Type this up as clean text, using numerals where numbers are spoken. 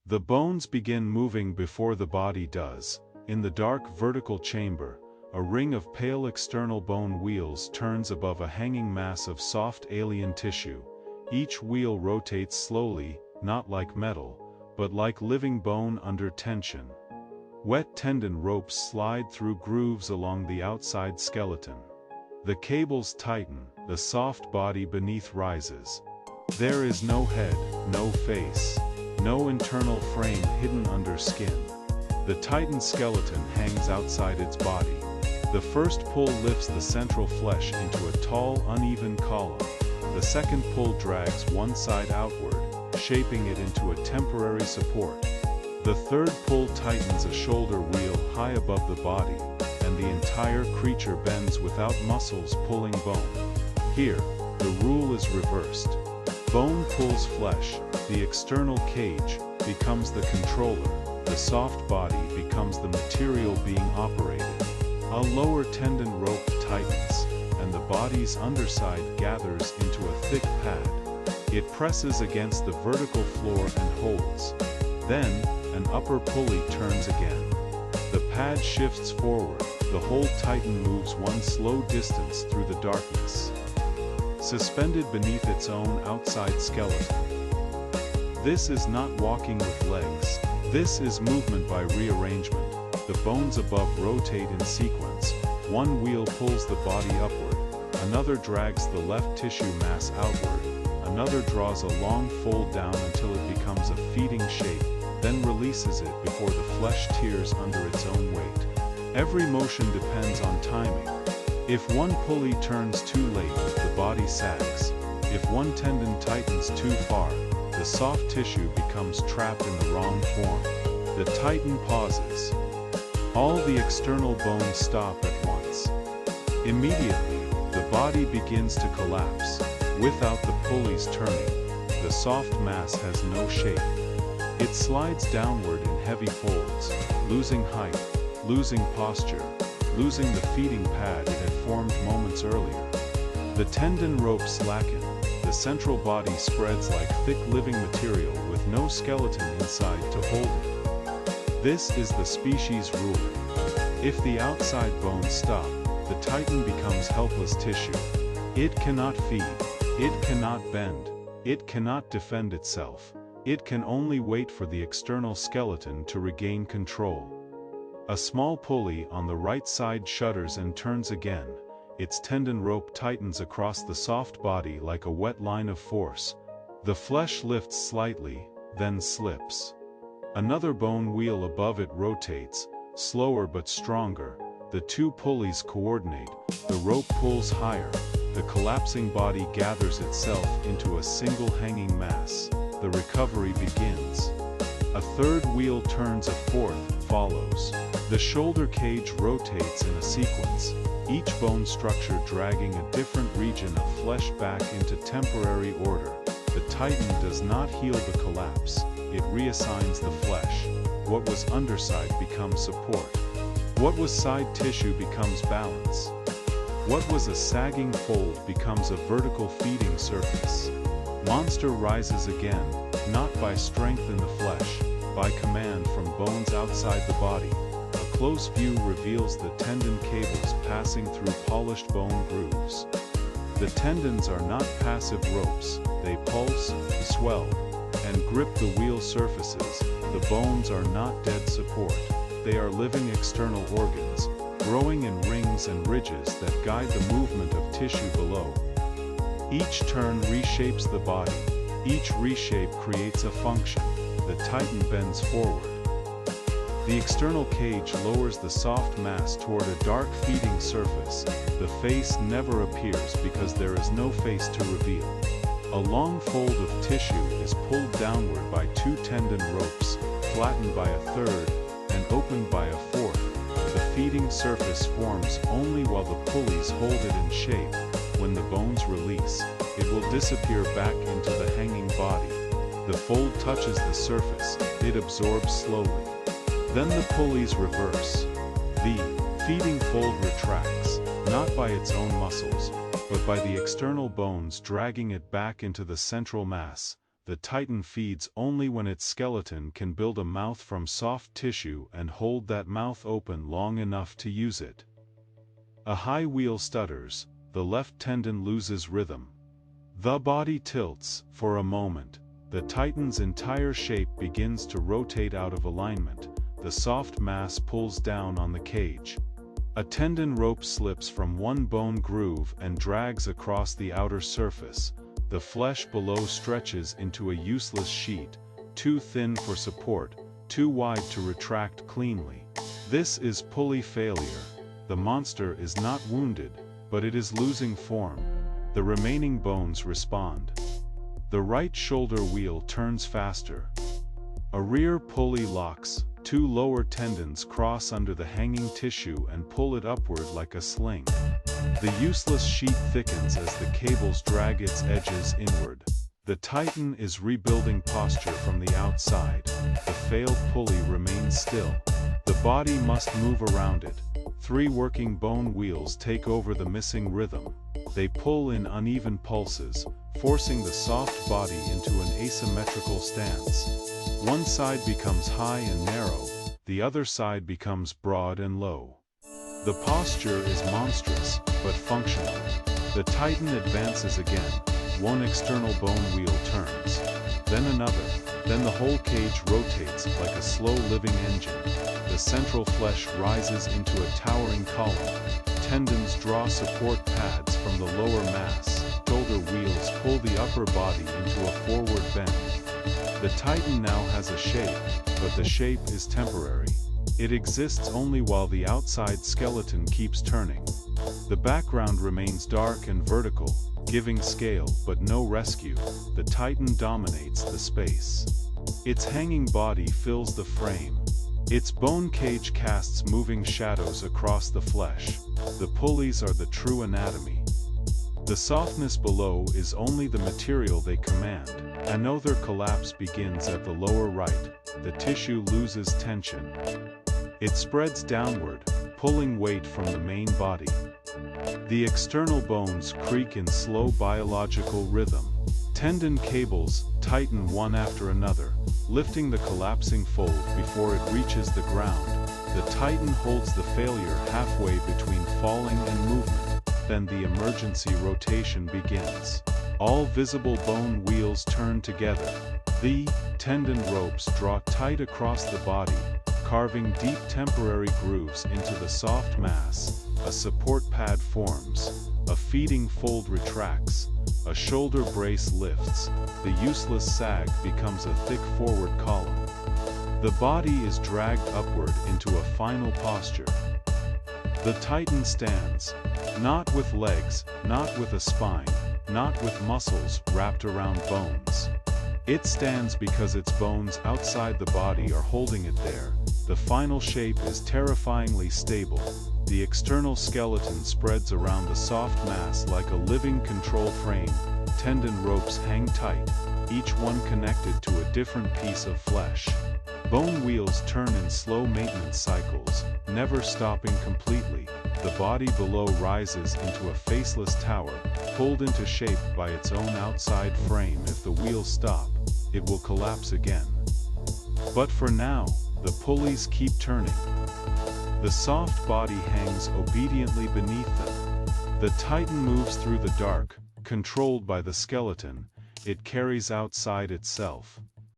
The bones begin moving before the body does. In the dark vertical chamber, a ring of pale external bone wheels turns above a hanging mass of soft alien tissue. Each wheel rotates slowly, not like metal, but like living bone under tension. Wet tendon ropes slide through grooves along the outside skeleton. The cables tighten, the soft body beneath rises. There is no head, no face, no internal frame hidden under skin. The tightened skeleton hangs outside its body. The first pull lifts the central flesh into a tall, uneven column. The second pull drags one side outward, shaping it into a temporary support. The third pull tightens a shoulder wheel high above the body, and the entire creature bends without muscles pulling bone. Here, the rule is reversed. Bone pulls flesh, the external cage becomes the controller, the soft body becomes the material being operated. A lower tendon rope tightens, and the body's underside gathers into a thick pad. It presses against the vertical floor and holds. Then, an upper pulley turns again. The pad shifts forward, the whole titan moves one slow distance through the darkness, suspended beneath its own outside skeleton. This is not walking with legs. This is movement by rearrangement. The bones above rotate in sequence. One wheel pulls the body upward, another drags the left tissue mass outward, another draws a long fold down until it becomes a feeding shape, then releases it before the flesh tears under its own weight. Every motion depends on timing. If one pulley turns too late, the body sags. If one tendon tightens too far, the soft tissue becomes trapped in the wrong form. The titan pauses. All the external bones stop at once. Immediately, the body begins to collapse. Without the pulleys turning, the soft mass has no shape. It slides downward in heavy folds, losing height, losing posture, losing the feeding pad it had formed moments earlier. The tendon ropes slacken, the central body spreads like thick living material with no skeleton inside to hold it. This is the species rule. If the outside bones stop, the titan becomes helpless tissue. It cannot feed, it cannot bend, it cannot defend itself. It can only wait for the external skeleton to regain control. A small pulley on the right side shudders and turns again. Its tendon rope tightens across the soft body like a wet line of force. The flesh lifts slightly, then slips. Another bone wheel above it rotates, slower but stronger. The two pulleys coordinate, the rope pulls higher, the collapsing body gathers itself into a single hanging mass. The recovery begins. A third wheel turns, a fourth follows. The shoulder cage rotates in a sequence, each bone structure dragging a different region of flesh back into temporary order. The titan does not heal the collapse, it reassigns the flesh. What was underside becomes support. What was side tissue becomes balance. What was a sagging fold becomes a vertical feeding surface. Monster rises again, not by strength in the flesh, by command from bones outside the body. A close view reveals the tendon cables passing through polished bone grooves. The tendons are not passive ropes, they pulse, swell, and grip the wheel surfaces. The bones are not dead support, they are living external organs, growing in rings and ridges that guide the movement of tissue below. Each turn reshapes the body, each reshape creates a function. The titan bends forward. The external cage lowers the soft mass toward a dark feeding surface. The face never appears because there is no face to reveal. A long fold of tissue is pulled downward by two tendon ropes, flattened by a third, and opened by a fourth. The feeding surface forms only while the pulleys hold it in shape. When the bones release, it will disappear back into the hanging body. The fold touches the surface, it absorbs slowly. Then the pulleys reverse. The feeding fold retracts, not by its own muscles, but by the external bones dragging it back into the central mass. the titan feeds only when its skeleton can build a mouth from soft tissue and hold that mouth open long enough to use it. A high wheel stutters, the left tendon loses rhythm. The body tilts for a moment. The titan's entire shape begins to rotate out of alignment. The soft mass pulls down on the cage. A tendon rope slips from one bone groove and drags across the outer surface. The flesh below stretches into a useless sheet, too thin for support, too wide to retract cleanly. This is pulley failure. The monster is not wounded, but it is losing form. The remaining bones respond. The right shoulder wheel turns faster. A rear pulley locks, two lower tendons cross under the hanging tissue and pull it upward like a sling. The useless sheet thickens as the cables drag its edges inward. The titan is rebuilding posture from the outside. The failed pulley remains still. The body must move around it. Three working bone wheels take over the missing rhythm. They pull in uneven pulses, forcing the soft body into an asymmetrical stance. One side becomes high and narrow, the other side becomes broad and low. The posture is monstrous, but functional. The titan advances again. One external bone wheel turns, then another, then the whole cage rotates like a slow-living engine. The central flesh rises into a towering column. Tendons draw support pads from the lower mass. Shoulder wheels pull the upper body into a forward bend. The titan now has a shape, but the shape is temporary. It exists only while the outside skeleton keeps turning. The background remains dark and vertical, giving scale but no rescue. The titan dominates the space. Its hanging body fills the frame. Its bone cage casts moving shadows across the flesh. The pulleys are the true anatomy. The softness below is only the material they command. Another collapse begins at the lower right. The tissue loses tension. It spreads downward, pulling weight from the main body. The external bones creak in slow biological rhythm. Tendon cables tighten one after another, lifting the collapsing fold before it reaches the ground. The titan holds the failure halfway between falling and movement. Then the emergency rotation begins. All visible bone wheels turn together. The tendon ropes draw tight across the body, carving deep temporary grooves into the soft mass. A support pad forms. A feeding fold retracts. A shoulder brace lifts. The useless sag becomes a thick forward column. The body is dragged upward into a final posture. The titan stands, not with legs, not with a spine, not with muscles wrapped around bones. It stands because its bones outside the body are holding it there. The final shape is terrifyingly stable. The external skeleton spreads around the soft mass like a living control frame. Tendon ropes hang tight, each one connected to a different piece of flesh. Bone wheels turn in slow maintenance cycles, never stopping completely. The body below rises into a faceless tower, pulled into shape by its own outside frame. If the wheels stop, it will collapse again. But for now, the pulleys keep turning. The soft body hangs obediently beneath them. The titan moves through the dark, controlled by the skeleton. It carries outside itself.